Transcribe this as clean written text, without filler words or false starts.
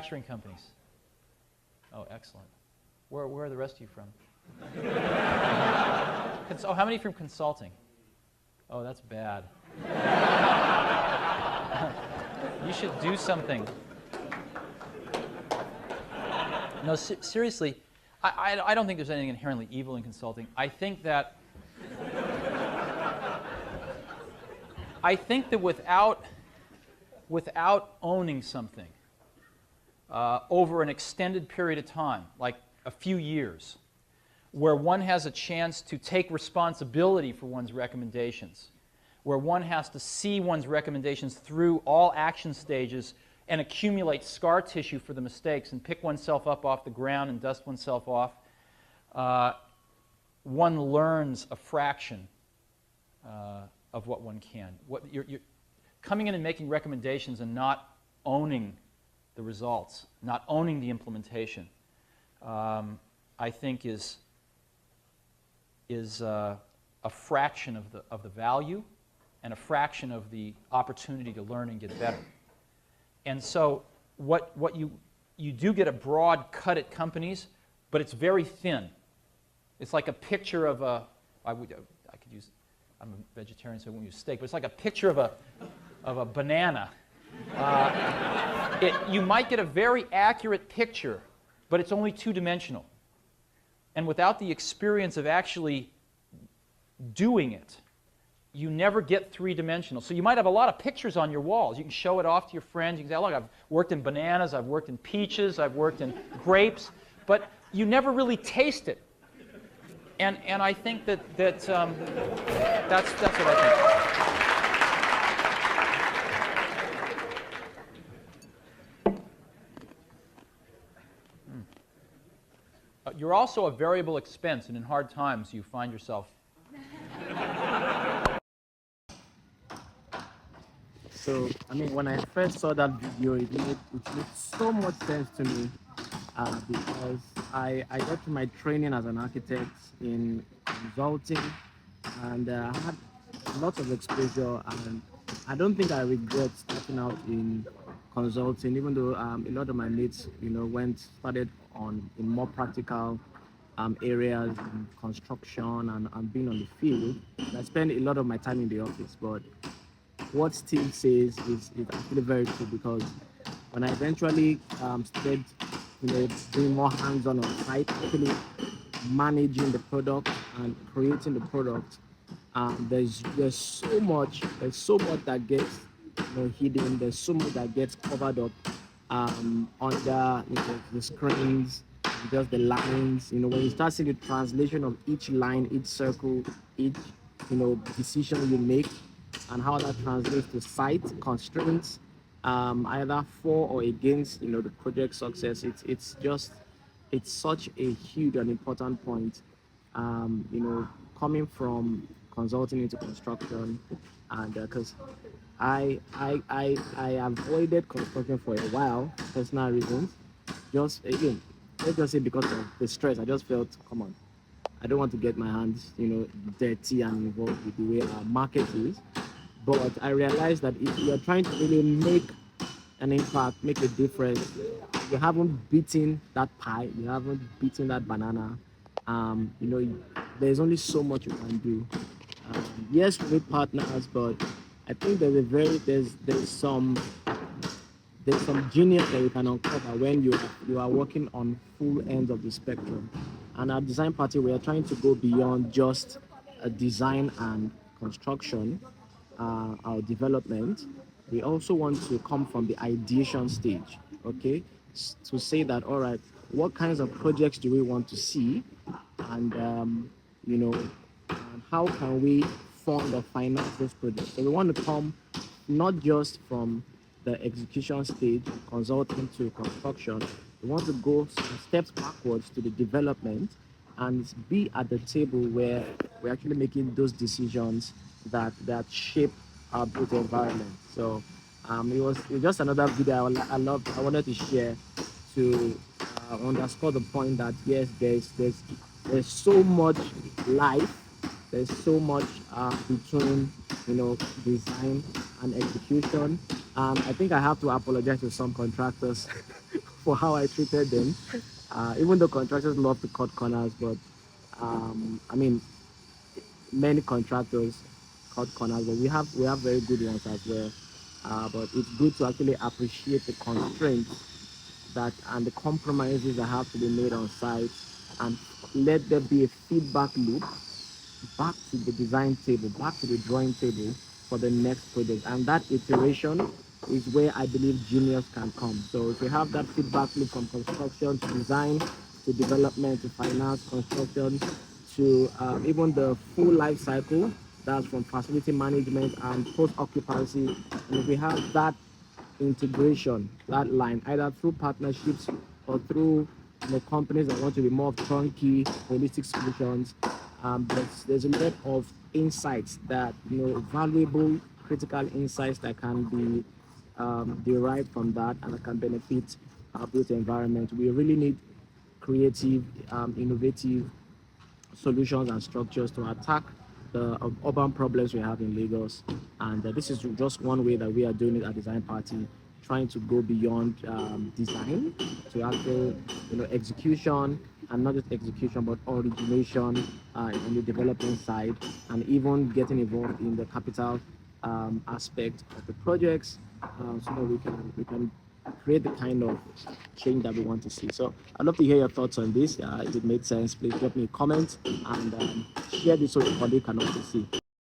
Manufacturing companies. Oh, excellent. Where are the rest of you from? Oh, how many from consulting? Oh, that's bad. You should do something. No, seriously, I don't think there's anything inherently evil in consulting. I think that without owning something over an extended period of time, like a few years, where one has a chance to take responsibility for one's recommendations, where one has to see one's recommendations through all action stages and accumulate scar tissue for the mistakes and pick oneself up off the ground and dust oneself off, one learns a fraction of what one can. You're coming in and making recommendations and not owning the results, not owning the implementation, I think is a fraction of the value and a fraction of the opportunity to learn and get better. And so what you do get a broad cut at companies, but it's very thin. It's like a picture of a, I could use, I'm a vegetarian so I won't use steak, but it's like a picture of a banana. You might get a very accurate picture, but it's only two-dimensional. And without the experience of actually doing it, you never get three-dimensional. So you might have a lot of pictures on your walls. You can show it off to your friends. You can say, look, I've worked in bananas, I've worked in peaches, I've worked in grapes, but you never really taste it. And I think that's what I think. You're also a variable expense, and in hard times you find yourself. So, I mean, when I first saw that video, it made so much sense to me because I got to my training as an architect in consulting, and I had lots of exposure, and I don't think I regret starting out in consulting, even though a lot of my mates, started in more practical areas in construction and being on the field. I spent a lot of my time in the office, but what Steve says is actually very true, because when I eventually started doing more hands-on site, actually managing the product and creating the product, there's so much that gets hidden. There's so much that gets covered up under the screens, just the lines. When you start seeing the translation of each line, each circle, each decision you make, and how that translates to site constraints, either for or against the project success. It's such a huge and important point. Coming from consulting into construction, and because I avoided construction for a while, personal reasons. Just again, let's just say because of the stress, I just felt, come on, I don't want to get my hands dirty and involved with the way our market is. But I realized that if you're trying to really make an impact, make a difference, you haven't beaten that pie, you haven't beaten that banana. There's only so much you can do. Yes, we need partners, but I think there's some genius that you can uncover when you are working on full ends of the spectrum. And at Design Party, we are trying to go beyond just a design and construction. Our development. We also want to come from the ideation stage, okay, to say that, all right, what kinds of projects do we want to see, and how can we fund or finance those projects? So we want to come not just from the execution stage, consulting to construction. We want to go steps backwards to the development and be at the table where we're actually making those decisions that shape our built environment. So it was just another video I wanted to share to underscore the point that yes, there's so much life, there's so much between design and execution. I think I have to apologize to some contractors for how I treated them. Even though contractors love to cut corners, but I mean, many contractors cut corners, but we have very good ones as well. But it's good to actually appreciate the constraints that and the compromises that have to be made on site, and let there be a feedback loop back to the design table, back to the drawing table for the next project. And that iteration is where I believe genius can come. So if we have that feedback loop from construction to design to development to finance, construction to even the full life cycle, that's from facility management and post occupancy. And if we have that integration, that line, either through partnerships or through companies that want to be more turnkey, holistic solutions. There's a lot of insights that, valuable, critical insights that can be derived from that and that can benefit our built environment. We really need creative, innovative solutions and structures to attack the urban problems we have in Lagos. And this is just one way that we are doing it at Design Party, trying to go beyond design to actual, execution, and not just execution, but origination on the development side, and even getting involved in the capital aspect of the projects, so that we can create the kind of change that we want to see. So I'd love to hear your thoughts on this. If it made sense, please drop me a comment and share this so your colleague can also see.